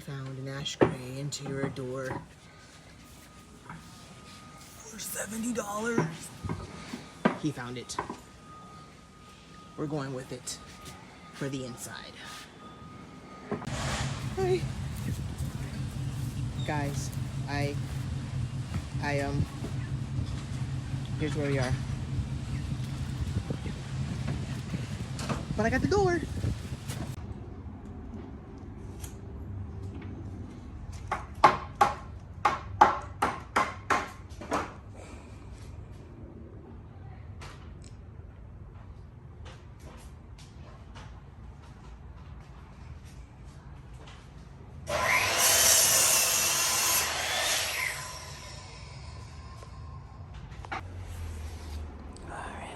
found an ash gray interior door for $70. He found it. We're going with it for the inside. Hi. Guys, here's where we are. But I got the door.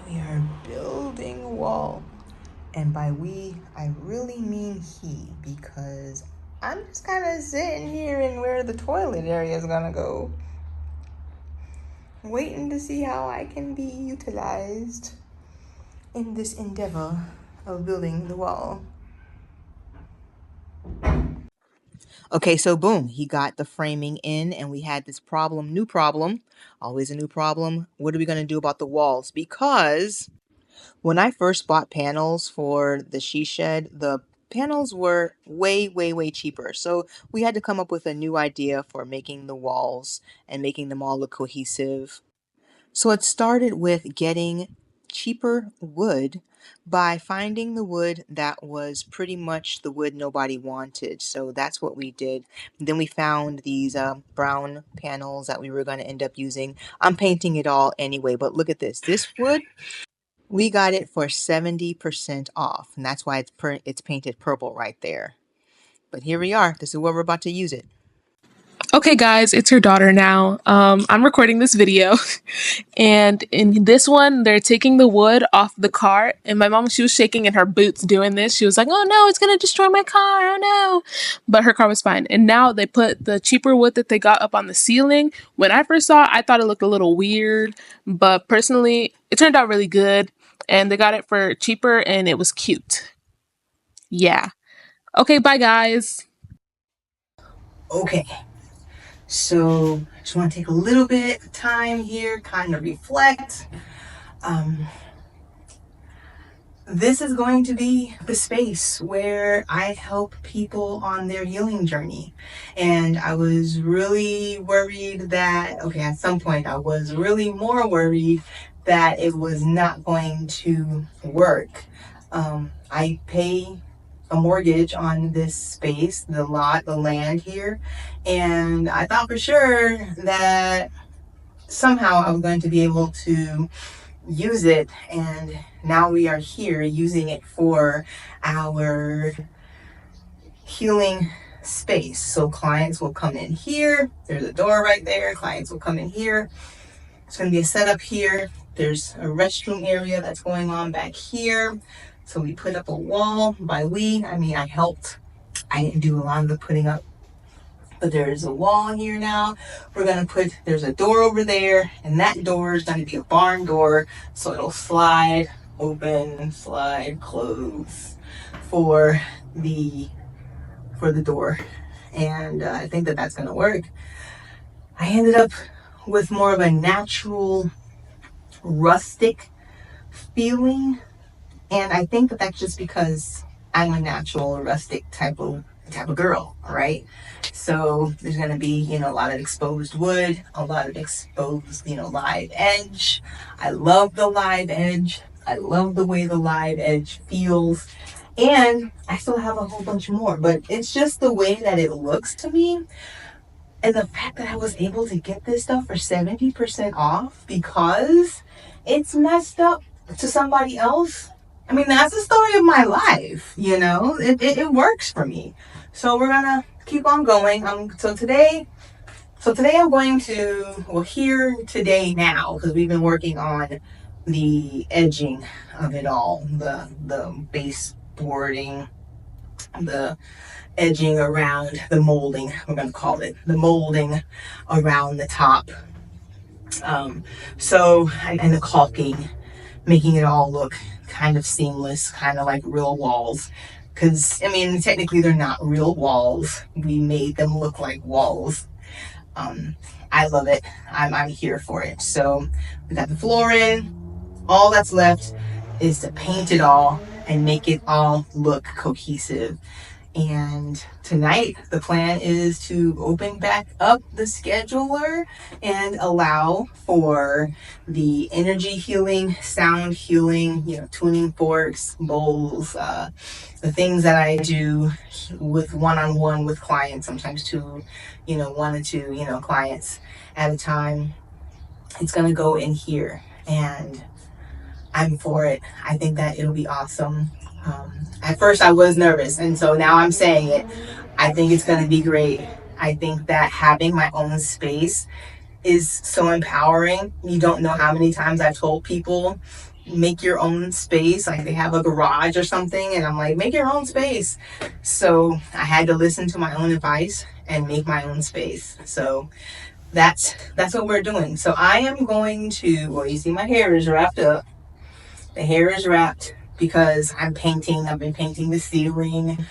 We are building a wall. And by we, I really mean he, because I'm just kind of sitting here in where the toilet area is gonna go, waiting to see how I can be utilized in this endeavor of building the wall. Okay, so boom, he got the framing in, and we had this problem, new problem, always a new problem. What are we gonna do about the walls? Because when I first bought panels for the she shed, the panels were way, way, way cheaper. So we had to come up with a new idea for making the walls and making them all look cohesive. So it started with getting cheaper wood by finding the wood that was pretty much the wood nobody wanted. So that's what we did. Then we found these brown panels that we were going to end up using. I'm painting it all anyway, but look at this. This wood, we got it for 70% off, and that's why it's painted purple right there. But here we are. This is where we're about to use it. Okay, guys, it's her daughter now. I'm recording this video, and in this one, they're taking the wood off the cart. And my mom, she was shaking in her boots doing this. She was like, "Oh no, it's gonna destroy my car! Oh no!" But her car was fine. And now they put the cheaper wood that they got up on the ceiling. When I first saw it, I thought it looked a little weird, but personally, it turned out really good. And they got it for cheaper, and it was cute. Yeah. Okay, bye, guys. Okay. So I just want to take a little bit of time here, kind of reflect. This is going to be the space where I help people on their healing journey. And I was really worried that, okay, at some point I was really more worried that it was not going to work. I pay a mortgage on this space, the lot, the land here, and I thought for sure that somehow I was going to be able to use it, and now we are here using it for our healing space. So clients will come in here, there's a door right there, clients will come in here, it's going to be a setup here, there's a restroom area that's going on back here. So we put up a wall. By we, I mean I helped. I didn't do a lot of the putting up. But there's a wall here now. We're going to put, there's a door over there. And that door is going to be a barn door. So it'll slide open, slide, close for the door. And I think that that's going to work. I ended up with more of a natural, rustic feeling. And I think that that's just because I'm a natural rustic type of girl, right? So there's going to be, a lot of exposed wood, a lot of exposed, live edge. I love the live edge. I love the way the live edge feels. And I still have a whole bunch more, but it's just the way that it looks to me. And the fact that I was able to get this stuff for 70% off because it's messed up to somebody else. I mean, that's the story of my life, it works for me. So we're gonna keep on going. So today I'm going to, today now, because we've been working on the edging of it all, the baseboarding, the edging around the molding, we're gonna call it, the molding around the top. And the caulking, making it all look kind of seamless, kind of like real walls, because I mean, technically they're not real walls. We made them look like walls. Um, I love it. I'm here for it. So we got the floor in. All that's left is to paint it all and make it all look cohesive. And tonight, the plan is to open back up the scheduler and allow for the energy healing, sound healing, tuning forks, bowls, the things that I do with one-on-one with clients, sometimes two, one or two, clients at a time. It's going to go in here. And I'm for it. I think that it'll be awesome. At first, I was nervous, and so now I'm saying it. I think it's going to be great. I think that having my own space is so empowering. You don't know how many times I've told people, make your own space. Like they have a garage or something, and I'm like, make your own space. So I had to listen to my own advice and make my own space. So that's what we're doing. So I am going to. Well, you see, my hair is wrapped up. The hair is wrapped because I'm painting. I've been painting the ceiling,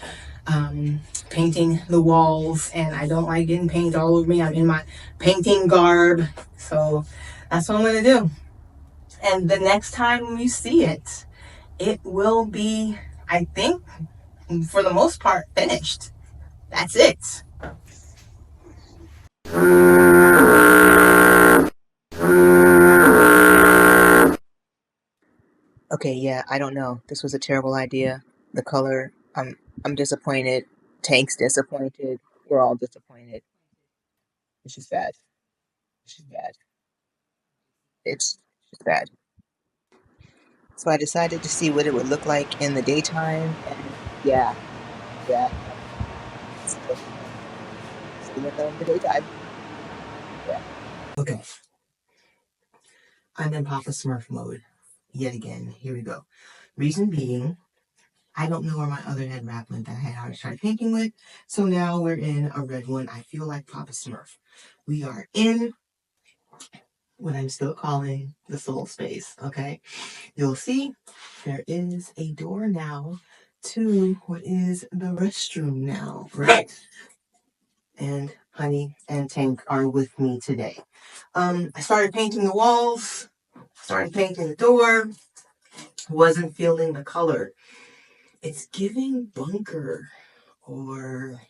painting the walls, and I don't like getting paint all over me. I'm in my painting garb. So that's what I'm going to do. And the next time you see it, it will be, I think, for the most part, finished. That's it. Okay, yeah, I don't know. This was a terrible idea. The color, I'm disappointed. Tank's disappointed. We're all disappointed. It's just bad. It's just bad. It's just bad. So I decided to see what it would look like in the daytime, and yeah, it's still in the daytime. Yeah. Okay, I'm in Papa Smurf mode yet again. Here we go. Reason being, I don't know where my other head wrap went that I had already started painting with. So now we're in a red one. I feel like Papa Smurf. We are in what I'm still calling the soul space, okay? You'll see there is a door now to what is the restroom now, right? And Honey and Tank are with me today. I started painting the walls, started painting the door, wasn't feeling the color. It's giving bunker or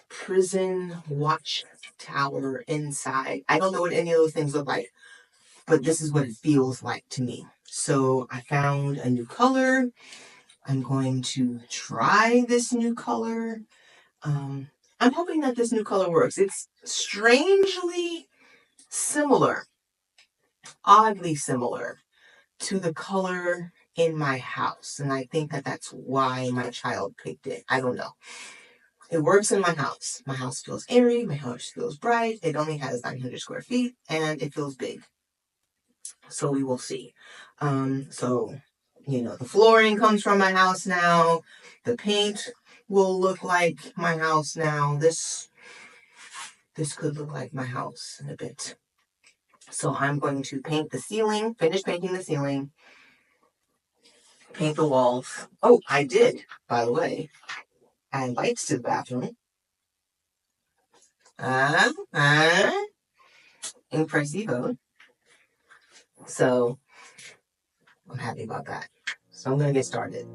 prison watchtower inside. I don't know what any of those things look like, but this is what it feels like to me. So I found a new color. I'm going to try this new color. I'm hoping that this new color works. It's strangely similar, oddly similar to the color in my house. And I think that that's why my child picked it. I don't know. It works in my house. My house feels airy. My house feels bright. It only has 900 square feet and it feels big. So we will see. The flooring comes from my house now. The paint will look like my house now. This could look like my house in a bit. So I'm going to paint the ceiling, finish painting the ceiling, paint the walls. Oh, I did, by the way, add lights to the bathroom. Impressivo. So I'm happy about that. So I'm going to get started.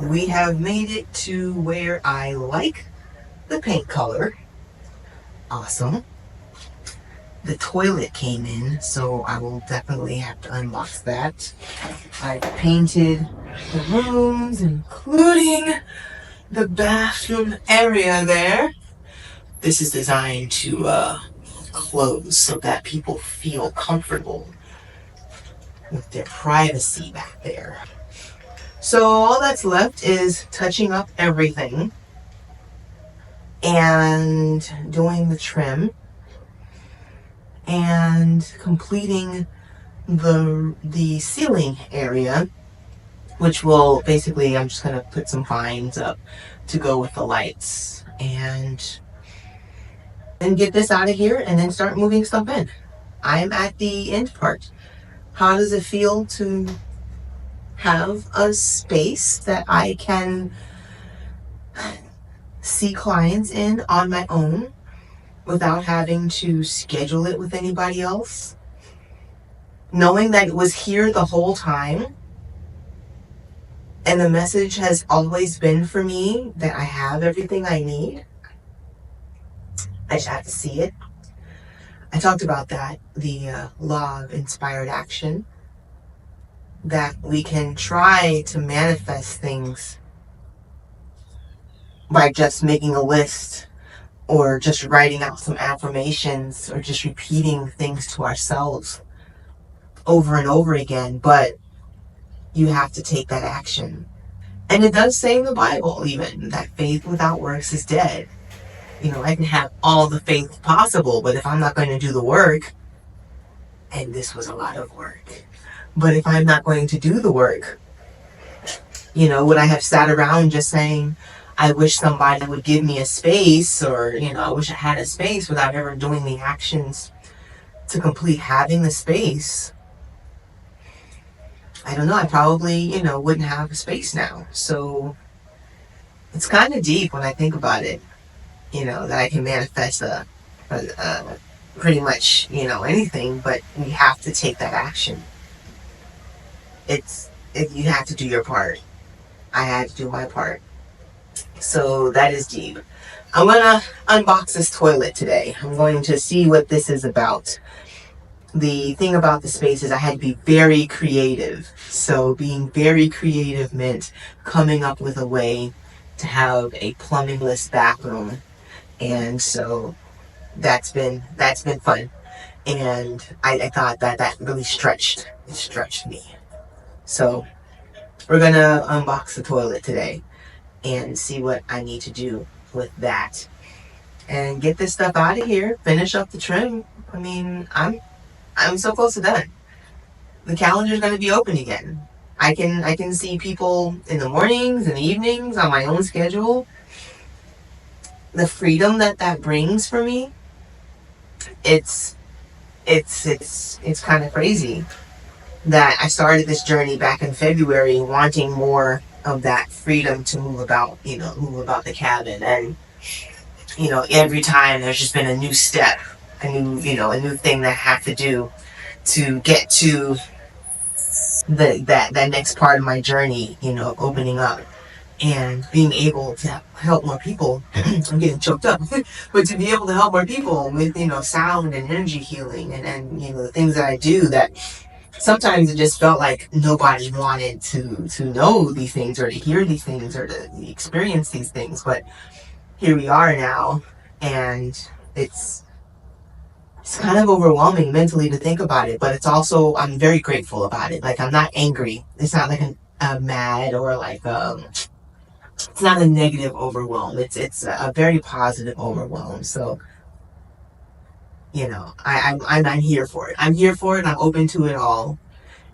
we have made it to where I like the paint color. Awesome. The toilet came in, so I will definitely have to unbox that. I painted the rooms, including the bathroom area there. This is designed to close so that people feel comfortable with their privacy back there. So all that's left is touching up everything and doing the trim and completing the ceiling area, which will basically, I'm just going to put some vines up to go with the lights and get this out of here and then start moving stuff in. I'm at the end part. How does it feel to have a space that I can see clients in on my own without having to schedule it with anybody else? Knowing that it was here the whole time, and the message has always been for me that I have everything I need. I just have to see it. I talked about that, the law of inspired action, that we can try to manifest things by just making a list or just writing out some affirmations or just repeating things to ourselves over and over again, but you have to take that action. And it does say in the Bible even that faith without works is dead. You know, I can have all the faith possible, but if I'm not going to do the work, and this was a lot of work, but if I'm not going to do the work, you know, would I have sat around just saying, I wish somebody would give me a space, or, you know, I wish I had a space, without ever doing the actions to complete having the space? I don't know, I probably, you know, wouldn't have a space now. So it's kind of deep when I think about it, you know, that I can manifest pretty much, you know, anything, but you have to take that action. You have to do your part. I had to do my part. So that is deep. I'm gonna unbox this toilet today. I'm going to see what this is about. The thing about the space is I had to be very creative. So being very creative meant coming up with a way to have a plumbingless bathroom. And so that's been fun. And I thought that really stretched me. So we're gonna unbox the toilet today and see what I need to do with that and get this stuff out of here, finish up the trim. I mean, I'm so close to done. The calendar's going to be open again. I can see people in the mornings and the evenings on my own schedule. The freedom that brings for me, it's kind of crazy that I started this journey back in February wanting more of that freedom to move about the cabin. And, you know, every time there's just been a new step, a new thing that I have to do to get to that next part of my journey, you know, opening up and being able to help more people. I'm getting choked up. But to be able to help more people with, you know, sound and energy healing and you know, the things that I do, that sometimes it just felt like nobody wanted to know these things or to hear these things or to experience these things. But here we are now, and it's kind of overwhelming mentally to think about it, but it's also, I'm very grateful about it. Like, I'm not angry. It's not like a mad or like it's not a negative overwhelm. It's a very positive overwhelm. So, you know, I'm here for it. I'm here for it. I'm open to it all.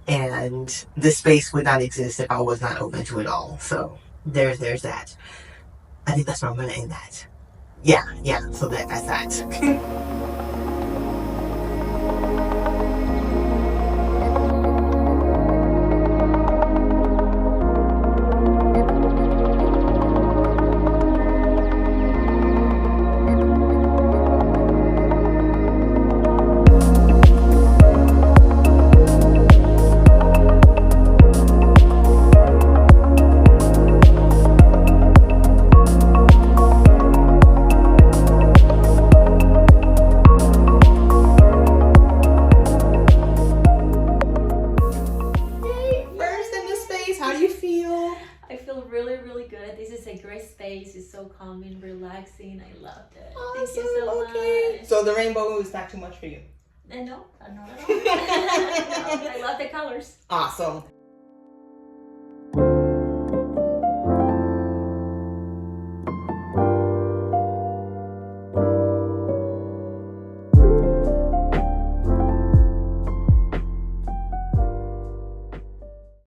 And this space would not exist if I was not open to it all. So there's that. I think that's where I'm gonna end that. Yeah. So that's that. feel? I feel really, really good. This is a great space. It's so calming, relaxing. I love it. Awesome. Thank you so much. So the rainbow is not too much for you? No, not at all. No, I love the colors. Awesome.